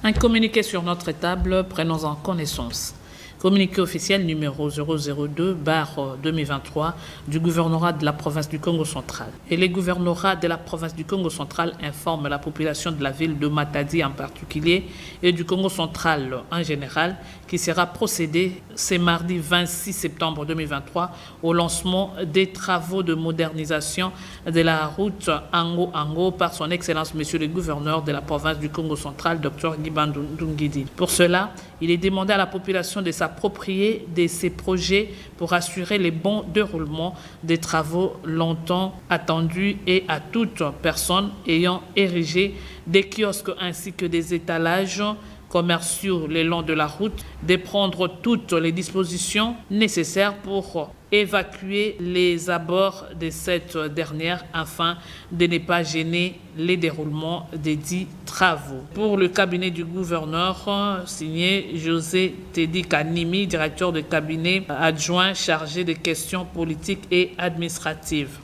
Un communiqué sur notre table, prenons-en connaissance. Communiqué officiel numéro 002/2023 du gouvernorat de la province du Congo central. Et le gouvernorat de la province du Congo central informe la population de la ville de Matadi en particulier et du Congo central en général qui sera procédé ce mardi 26 septembre 2023 au lancement des travaux de modernisation de la route Ango-Ango par son Excellence Monsieur le gouverneur de la province du Congo central, Dr Ngibandou Ndungidi. Pour cela, il est demandé à la population de s'approprier de ces projets pour assurer les bons déroulements des travaux longtemps attendus et à toute personne ayant érigé des kiosques ainsi que des étalages commerciaux le long de la route, de prendre toutes les dispositions nécessaires pour évacuer les abords de cette dernière afin de ne pas gêner les déroulements des dits travaux. Pour le cabinet du gouverneur, signé José Tedi Kanimi, directeur de cabinet adjoint chargé des questions politiques et administratives.